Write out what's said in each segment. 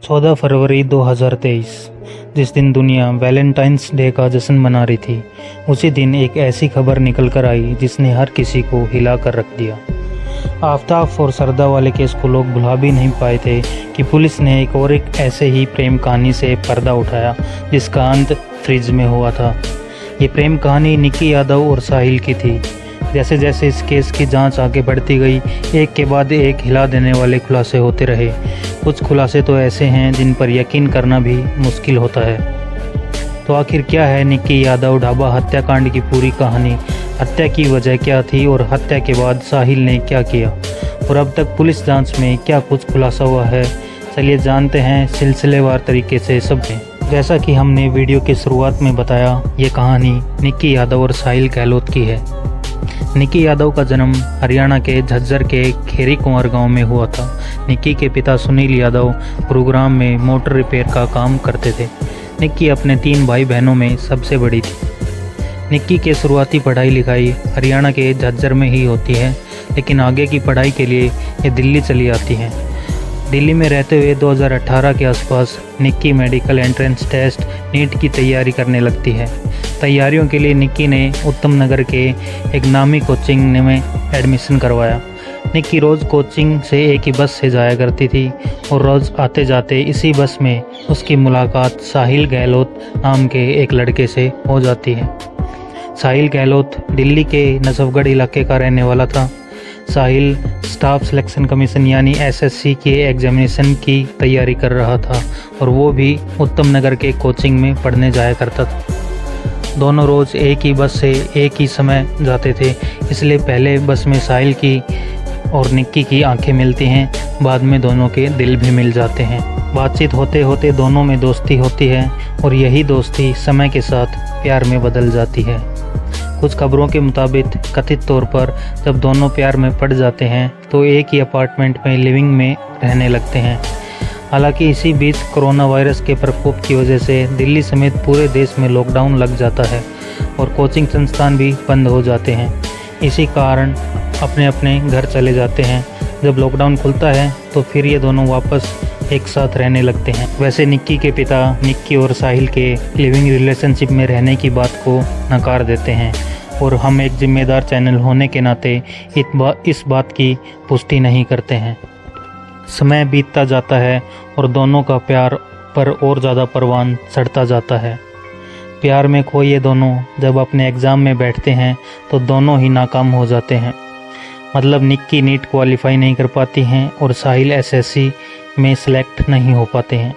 14 फरवरी 2023 जिस दिन दुनिया वैलेंटाइंस डे का जश्न मना रही थी, उसी दिन एक ऐसी खबर निकल कर आई जिसने हर किसी को हिला कर रख दिया। आफ्ताब और सरदा वाले केस को लोग भुला भी नहीं पाए थे कि पुलिस ने एक ऐसे ही प्रेम कहानी से पर्दा उठाया जिसका अंत फ्रिज में हुआ था। ये प्रेम कहानी निक्की यादव और साहिल की थी। जैसे जैसे इस केस की जांच आगे बढ़ती गई, एक के बाद एक हिला देने वाले खुलासे होते रहे। कुछ खुलासे तो ऐसे हैं जिन पर यकीन करना भी मुश्किल होता है। तो आखिर क्या है निक्की यादव ढाबा हत्याकांड की पूरी कहानी? हत्या की वजह क्या थी और हत्या के बाद साहिल ने क्या किया, और अब तक पुलिस जांच में क्या कुछ खुलासा हुआ है? चलिए जानते हैं सिलसिलेवार तरीके से सब में। जैसा कि हमने वीडियो की शुरुआत में बताया, ये कहानी निक्की यादव और साहिल गहलोत की है। निक्की यादव का जन्म हरियाणा के झज्जर के खेरी कुंवर गांव में हुआ था। निक्की के पिता सुनील यादव गुरुग्राम में मोटर रिपेयर का काम करते थे। निक्की अपने 3 भाई बहनों में सबसे बड़ी थी। निक्की के शुरुआती पढ़ाई लिखाई हरियाणा के झज्जर में ही होती है, लेकिन आगे की पढ़ाई के लिए ये दिल्ली चली आती हैं। दिल्ली में रहते हुए 2018 के आसपास निक्की मेडिकल एंट्रेंस टेस्ट नीट की तैयारी करने लगती है। तैयारियों के लिए निक्की ने उत्तम नगर के एक नामी कोचिंग में एडमिशन करवाया। निक्की रोज़ कोचिंग से एक ही बस से जाया करती थी और रोज़ आते जाते इसी बस में उसकी मुलाकात साहिल गहलोत नाम के एक लड़के से हो जाती है। साहिल गहलोत दिल्ली के नजफगढ़ इलाके का रहने वाला था। साहिल स्टाफ सिलेक्शन कमीशन यानी एसएससी के एग्जामिनेशन की तैयारी कर रहा था और वो भी उत्तम नगर के कोचिंग में पढ़ने जाया करता था। दोनों रोज़ एक ही बस से एक ही समय जाते थे, इसलिए पहले बस में साहिल की और निक्की की आंखें मिलती हैं, बाद में दोनों के दिल भी मिल जाते हैं। बातचीत होते होते दोनों में दोस्ती होती है और यही दोस्ती समय के साथ प्यार में बदल जाती है। कुछ खबरों के मुताबिक कथित तौर पर जब दोनों प्यार में पड़ जाते हैं तो एक ही अपार्टमेंट में लिविंग में रहने लगते हैं। हालांकि इसी बीच कोरोना वायरस के प्रकोप की वजह से दिल्ली समेत पूरे देश में लॉकडाउन लग जाता है और कोचिंग संस्थान भी बंद हो जाते हैं। इसी कारण अपने अपने घर चले जाते हैं। जब लॉकडाउन खुलता है तो फिर ये दोनों वापस एक साथ रहने लगते हैं। वैसे निक्की के पिता निक्की और साहिल के लिविंग रिलेशनशिप में रहने की बात को नकार देते हैं और हम एक जिम्मेदार चैनल होने के नाते इस बात की पुष्टि नहीं करते हैं। समय बीतता जाता है और दोनों का प्यार पर और ज़्यादा परवान चढ़ता जाता है। प्यार में खोए दोनों जब अपने एग्ज़ाम में बैठते हैं तो दोनों ही नाकाम हो जाते हैं। मतलब निक्की नीट क्वालिफाई नहीं कर पाती हैं और साहिल एसएससी में सिलेक्ट नहीं हो पाते हैं।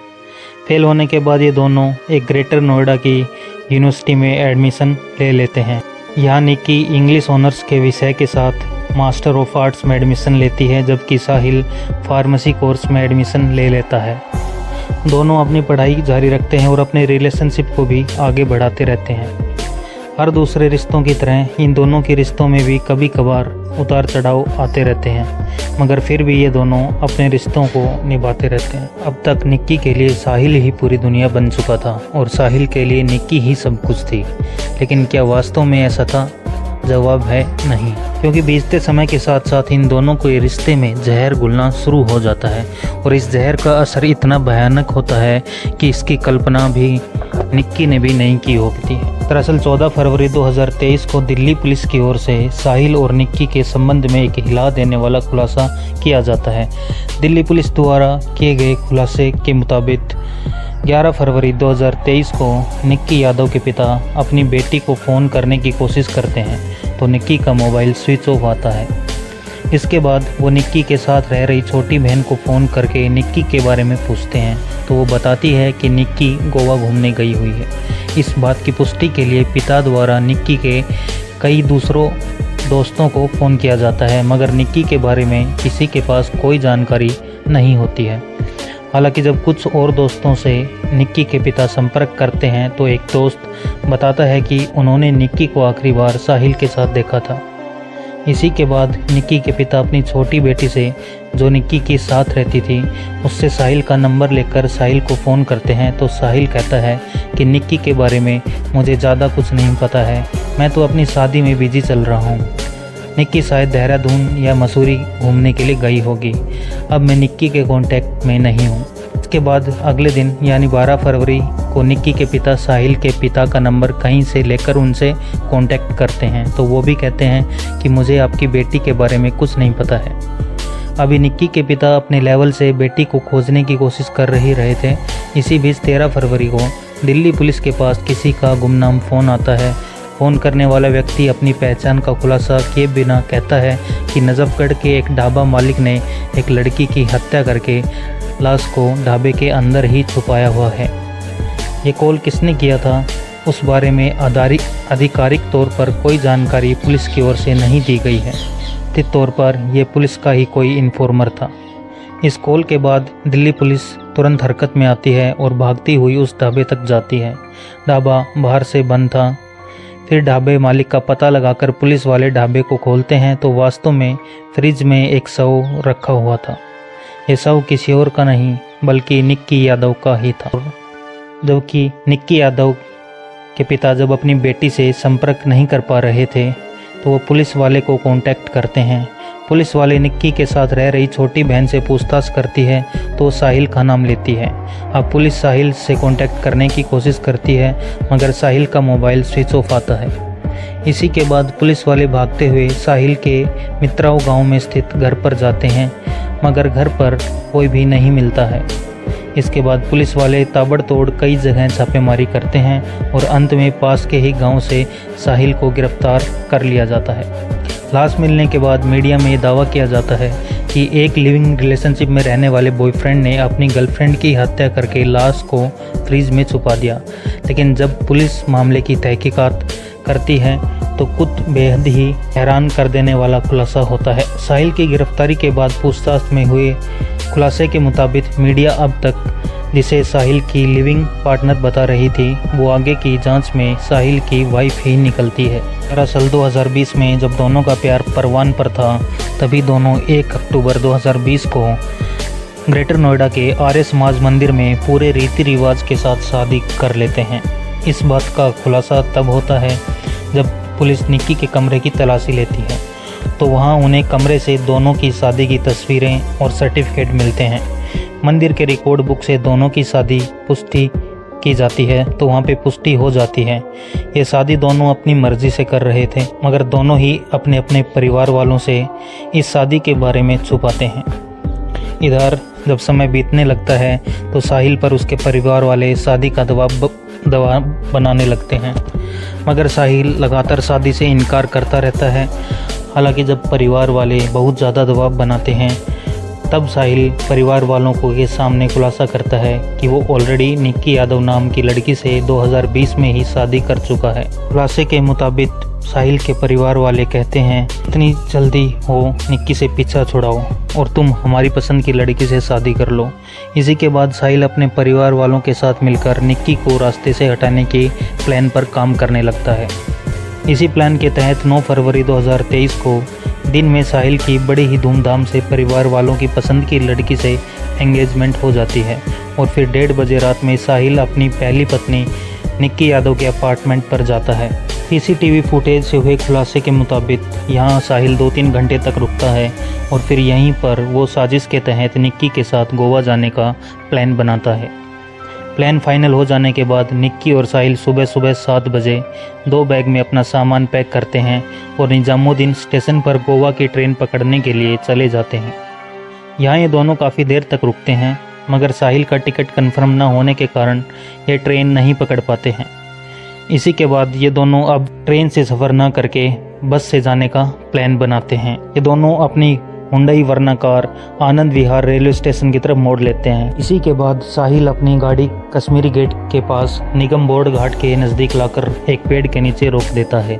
फेल होने के बाद ये दोनों एक ग्रेटर नोएडा की यूनिवर्सिटी में एडमिशन ले लेते हैं। यहाँ निक्की इंग्लिश ऑनर्स के विषय के साथ मास्टर ऑफ आर्ट्स में एडमिशन लेती है, जबकि साहिल फार्मेसी कोर्स में एडमिशन ले लेता है। दोनों अपनी पढ़ाई जारी रखते हैं और अपने रिलेशनशिप को भी आगे बढ़ाते रहते हैं। हर दूसरे रिश्तों की तरह इन दोनों के रिश्तों में भी कभी कभार उतार चढ़ाव आते रहते हैं, मगर फिर भी ये दोनों अपने रिश्तों को निभाते रहते हैं। अब तक निक्की के लिए साहिल ही पूरी दुनिया बन चुका था और साहिल के लिए निक्की ही सब कुछ थी। लेकिन क्या वास्तव में ऐसा था? जवाब है नहीं, क्योंकि बीतते समय के साथ साथ इन दोनों को ये रिश्ते में जहर घुलना शुरू हो जाता है और इस जहर का असर इतना भयानक होता है कि इसकी कल्पना भी निक्की ने भी नहीं की होती। दरअसल 14 फरवरी 2023 को दिल्ली पुलिस की ओर से साहिल और निक्की के संबंध में एक हिला देने वाला खुलासा किया जाता है। दिल्ली पुलिस द्वारा किए गए खुलासे के मुताबिक 11 फरवरी 2023 को निक्की यादव के पिता अपनी बेटी को फ़ोन करने की कोशिश करते हैं तो निक्की का मोबाइल स्विच ऑफ आता है। इसके बाद वो निक्की के साथ रह रही छोटी बहन को फ़ोन करके निक्की के बारे में पूछते हैं तो वो बताती है कि निक्की गोवा घूमने गई हुई है। इस बात की पुष्टि के लिए पिता द्वारा निक्की के कई दूसरों दोस्तों को फ़ोन किया जाता है, मगर निक्की के बारे में किसी के पास कोई जानकारी नहीं होती है। हालांकि जब कुछ और दोस्तों से निक्की के पिता संपर्क करते हैं तो एक दोस्त बताता है कि उन्होंने निक्की को आखिरी बार साहिल के साथ देखा था। इसी के बाद निक्की के पिता अपनी छोटी बेटी से, जो निक्की के साथ रहती थी, उससे साहिल का नंबर लेकर साहिल को फ़ोन करते हैं तो साहिल कहता है कि निक्की के बारे में मुझे ज़्यादा कुछ नहीं पता है, मैं तो अपनी शादी में बिजी चल रहा हूँ। निक्की शायद देहरादून या मसूरी घूमने के लिए गई होगी। अब मैं निक्की के कांटेक्ट में नहीं हूँ। इसके बाद अगले दिन यानी 12 फरवरी को निक्की के पिता साहिल के पिता का नंबर कहीं से लेकर उनसे कांटेक्ट करते हैं। तो वो भी कहते हैं कि मुझे आपकी बेटी के बारे में कुछ नहीं पता है। अभी निक्की के पिता अपने लेवल से बेटी को खोजने की कोशिश कर रहे थे। इसी बीच 13 फरवरी को दिल्ली पुलिस के पास किसी का गुमनाम फ़ोन आता है। फ़ोन करने वाला व्यक्ति अपनी पहचान का खुलासा किए बिना कहता है कि नजफगढ़ के एक ढाबा मालिक ने एक लड़की की हत्या करके लाश को ढाबे के अंदर ही छुपाया हुआ है। ये कॉल किसने किया था उस बारे में आधिकारिक तौर पर कोई जानकारी पुलिस की ओर से नहीं दी गई है। निश्चित तौर पर यह पुलिस का ही कोई इन्फॉर्मर था। इस कॉल के बाद दिल्ली पुलिस तुरंत हरकत में आती है और भागती हुई उस ढाबे तक जाती है। ढाबा बाहर से बंद था। फिर ढाबे मालिक का पता लगाकर पुलिस वाले ढाबे को खोलते हैं तो वास्तव में फ्रिज में एक शव रखा हुआ था। ये शव किसी और का नहीं बल्कि निक्की यादव का ही था। जबकि निक्की यादव के पिता जब अपनी बेटी से संपर्क नहीं कर पा रहे थे तो वो पुलिस वाले को कांटेक्ट करते हैं। पुलिस वाले निक्की के साथ रह रही छोटी बहन से पूछताछ करती है तो साहिल का नाम लेती है। अब पुलिस साहिल से कांटेक्ट करने की कोशिश करती है मगर साहिल का मोबाइल स्विच ऑफ आता है। इसी के बाद पुलिस वाले भागते हुए साहिल के मित्राओं गांव में स्थित घर पर जाते हैं मगर घर पर कोई भी नहीं मिलता है। इसके बाद पुलिस वाले ताबड़तोड़ कई जगह छापेमारी करते हैं और अंत में पास के ही गांव से साहिल को गिरफ्तार कर लिया जाता है। लाश मिलने के बाद मीडिया में दावा किया जाता है कि एक लिविंग रिलेशनशिप में रहने वाले बॉयफ्रेंड ने अपनी गर्लफ्रेंड की हत्या करके लाश को फ्रिज में छुपा दिया। लेकिन जब पुलिस मामले की तहकीकात करती है तो कुछ बेहद ही हैरान कर देने वाला खुलासा होता है। साहिल की गिरफ्तारी के बाद पूछताछ में हुए खुलासे के मुताबिक मीडिया अब तक जिसे साहिल की लिविंग पार्टनर बता रही थी वो आगे की जांच में साहिल की वाइफ ही निकलती है। दरअसल 2020 में जब दोनों का प्यार परवान पर था तभी दोनों 1 अक्टूबर 2020 को ग्रेटर नोएडा के आर्य समाज मंदिर में पूरे रीति रिवाज के साथ शादी कर लेते हैं। इस बात का खुलासा तब होता है जब पुलिस निक्की के कमरे की तलाशी लेती है तो वहां उन्हें कमरे से दोनों की शादी की तस्वीरें और सर्टिफिकेट मिलते हैं। मंदिर के रिकॉर्ड बुक से दोनों की शादी पुष्टि की जाती है तो वहाँ पे पुष्टि हो जाती है। ये शादी दोनों अपनी मर्जी से कर रहे थे मगर दोनों ही अपने अपने परिवार वालों से इस शादी के बारे में छुपाते हैं। इधर जब समय बीतने लगता है तो साहिल पर उसके परिवार वाले शादी का दबाव बनाने लगते हैं मगर साहिल लगातार शादी से इनकार करता रहता है। हालांकि जब परिवार वाले बहुत ज़्यादा दबाव बनाते हैं तब साहिल परिवार वालों को के सामने खुलासा करता है कि वो ऑलरेडी निक्की यादव नाम की लड़की से 2020 में ही शादी कर चुका है। खुलासे के मुताबिक साहिल के परिवार वाले कहते हैं इतनी जल्दी हो निक्की से पीछा छुड़ाओ और तुम हमारी पसंद की लड़की से शादी कर लो। इसी के बाद साहिल अपने परिवार वालों के साथ मिलकर निक्की को रास्ते से हटाने के प्लान पर काम करने लगता है। इसी प्लान के तहत 9 फरवरी 2023 को दिन में साहिल की बड़ी ही धूमधाम से परिवार वालों की पसंद की लड़की से एंगेजमेंट हो जाती है और फिर 1:30 बजे रात में साहिल अपनी पहली पत्नी निक्की यादव के अपार्टमेंट पर जाता है। सीसीटीवी फुटेज से हुए खुलासे के मुताबिक यहाँ साहिल 2-3 घंटे तक रुकता है और फिर यहीं पर वो साजिश के तहत निक्की के साथ गोवा जाने का प्लान बनाता है। प्लान फाइनल हो जाने के बाद निक्की और साहिल सुबह 7 बजे 2 बैग में अपना सामान पैक करते हैं और निजामुद्दीन स्टेशन पर गोवा की ट्रेन पकड़ने के लिए चले जाते हैं। यहाँ ये दोनों काफ़ी देर तक रुकते हैं मगर साहिल का टिकट कंफर्म न होने के कारण ये ट्रेन नहीं पकड़ पाते हैं। इसी के बाद ये दोनों अब ट्रेन से सफ़र न करके बस से जाने का प्लान बनाते हैं। ये दोनों अपनी Hyundai Verna car Anand Vihar railway station की तरफ मोड़ लेते हैं। इसी के बाद साहिल अपनी गाड़ी कश्मीरी गेट के पास निगम बोर्ड घाट के नज़दीक लाकर एक पेड़ के नीचे रोक देता है।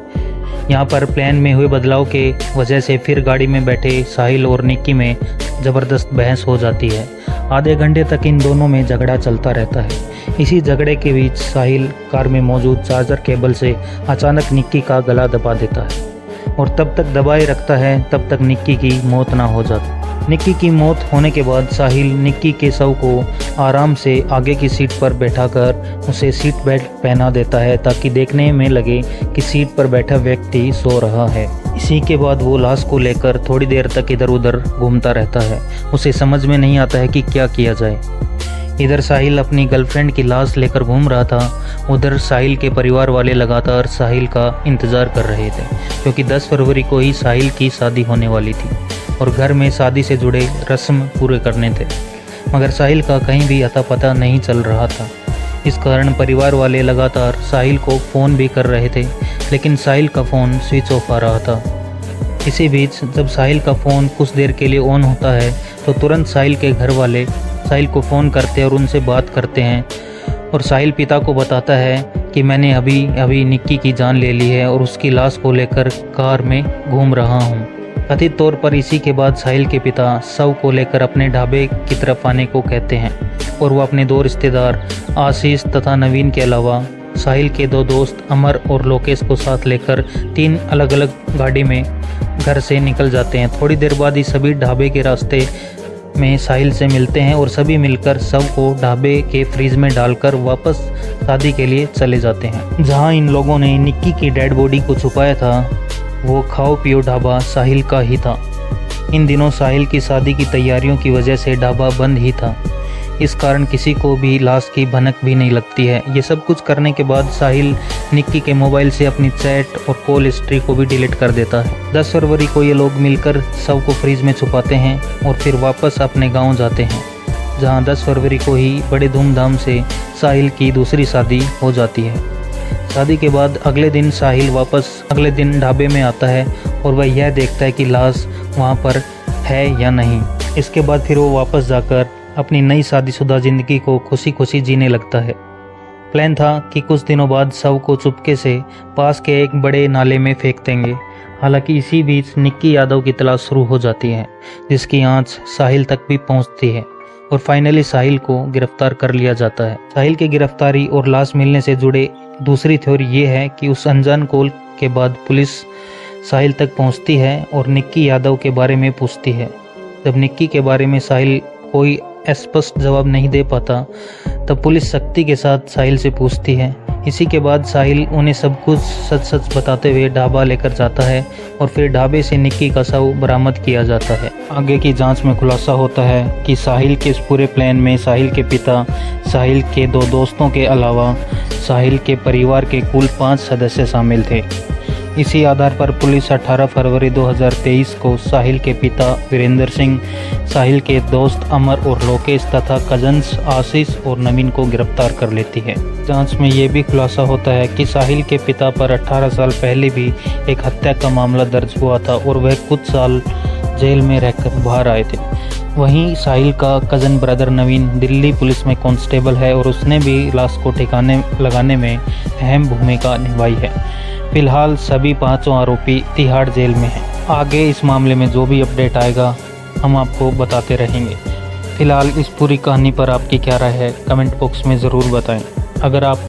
यहाँ पर प्लान में हुए बदलाव के वजह से फिर गाड़ी में बैठे साहिल और निक्की में ज़बरदस्त बहस हो जाती है। आधे घंटे तक इन दोनों में झगड़ा चलता रहता है। इसी झगड़े के बीच साहिल कार में मौजूद चार्जर केबल से अचानक निक्की का गला दबा देता है और तब तक दबाए रखता है तब तक निक्की की मौत ना हो जाती। निक्की की मौत होने के बाद साहिल निक्की के शव को आराम से आगे की सीट पर बैठाकर उसे सीट बेल्ट पहना देता है ताकि देखने में लगे कि सीट पर बैठा व्यक्ति सो रहा है। इसी के बाद वो लाश को लेकर थोड़ी देर तक इधर उधर घूमता रहता है। उसे समझ में नहीं आता है कि क्या किया जाए। इधर साहिल अपनी गर्लफ्रेंड की लाश लेकर घूम रहा था, उधर साहिल के परिवार वाले लगातार साहिल का इंतज़ार कर रहे थे, क्योंकि 10 फरवरी को ही साहिल की शादी होने वाली थी और घर में शादी से जुड़े रस्म पूरे करने थे। मगर साहिल का कहीं भी अता पता नहीं चल रहा था। इस कारण परिवार वाले लगातार साहिल को फ़ोन भी कर रहे थे, लेकिन साहिल का फ़ोन स्विच ऑफ आ रहा था। इसी बीच जब साहिल का फ़ोन कुछ देर के लिए ऑन होता है तो तुरंत साहिल के घर वाले साहिल को फ़ोन करते हैं और उनसे बात करते हैं, और साहिल पिता को बताता है कि मैंने अभी निक्की की जान ले ली है और उसकी लाश को लेकर कार में घूम रहा हूँ। कथित तौर पर इसी के बाद साहिल के पिता शव को लेकर अपने ढाबे की तरफ आने को कहते हैं और वो अपने 2 रिश्तेदार आशीष तथा नवीन के अलावा साहिल के 2 दोस्त अमर और लोकेश को साथ लेकर 3 अलग अलग गाड़ी में घर से निकल जाते हैं। थोड़ी देर बाद ही सभी ढाबे के रास्ते में साहिल से मिलते हैं और सभी मिलकर शव को ढाबे के फ्रीज में डालकर वापस शादी के लिए चले जाते हैं। जहां इन लोगों ने निक्की की डेड बॉडी को छुपाया था, वो खाओ पियो ढाबा साहिल का ही था। इन दिनों साहिल की शादी की तैयारियों की वजह से ढाबा बंद ही था, इस कारण किसी को भी लाश की भनक भी नहीं लगती है। ये सब कुछ करने के बाद साहिल निक्की के मोबाइल से अपनी चैट और कॉल हिस्ट्री को भी डिलीट कर देता है। 10 फरवरी को ये लोग मिलकर शव को फ्रीज में छुपाते हैं और फिर वापस अपने गांव जाते हैं, जहां 10 फरवरी को ही बड़े धूमधाम से साहिल की दूसरी शादी हो जाती है। शादी के बाद अगले दिन साहिल वापस अगले दिन ढाबे में आता है और वह यह देखता है कि लाश वहाँ पर है या नहीं। इसके बाद फिर वो वापस जाकर अपनी नई शादीशुदा ज़िंदगी को खुशी खुशी जीने लगता है। प्लान था कि कुछ दिनों बाद शव को चुपके से पास के एक बड़े नाले में फेंक देंगे। हालांकि इसी बीच निक्की यादव की तलाश शुरू हो जाती है, जिसकी आंच साहिल तक भी पहुंचती है और फाइनली साहिल को गिरफ्तार कर लिया जाता है। साहिल की गिरफ्तारी और लाश मिलने से जुड़े दूसरी थ्योरी ये है कि उस अनजान कॉल के बाद पुलिस साहिल तक पहुंचती है और निक्की यादव के बारे में पूछती है। जब निक्की के बारे में साहिल कोई स्पष्ट जवाब नहीं दे पाता, तब पुलिस सख्ती के साथ साहिल से पूछती है। इसी के बाद साहिल उन्हें सब कुछ सच सच बताते हुए ढाबा लेकर जाता है और फिर ढाबे से निक्की का शव बरामद किया जाता है। आगे की जांच में खुलासा होता है कि साहिल के इस पूरे प्लान में साहिल के पिता, साहिल के 2 दोस्तों के अलावा साहिल के परिवार के कुल 5 सदस्य शामिल थे। इसी आधार पर पुलिस 18 फरवरी 2023 को साहिल के पिता वीरेंद्र सिंह, साहिल के दोस्त अमर और लोकेश तथा कजन्स आशीष और नवीन को गिरफ्तार कर लेती है। जांच में ये भी खुलासा होता है कि साहिल के पिता पर 18 साल पहले भी एक हत्या का मामला दर्ज हुआ था और वह कुछ साल जेल में रहकर बाहर आए थे। वहीं साहिल का कज़न ब्रदर नवीन दिल्ली पुलिस में कांस्टेबल है और उसने भी लाश को ठिकाने लगाने में अहम भूमिका निभाई है। फिलहाल सभी 5 आरोपी तिहाड़ जेल में हैं। आगे इस मामले में जो भी अपडेट आएगा हम आपको बताते रहेंगे। फिलहाल इस पूरी कहानी पर आपकी क्या राय है, कमेंट बॉक्स में ज़रूर बताएं। अगर आप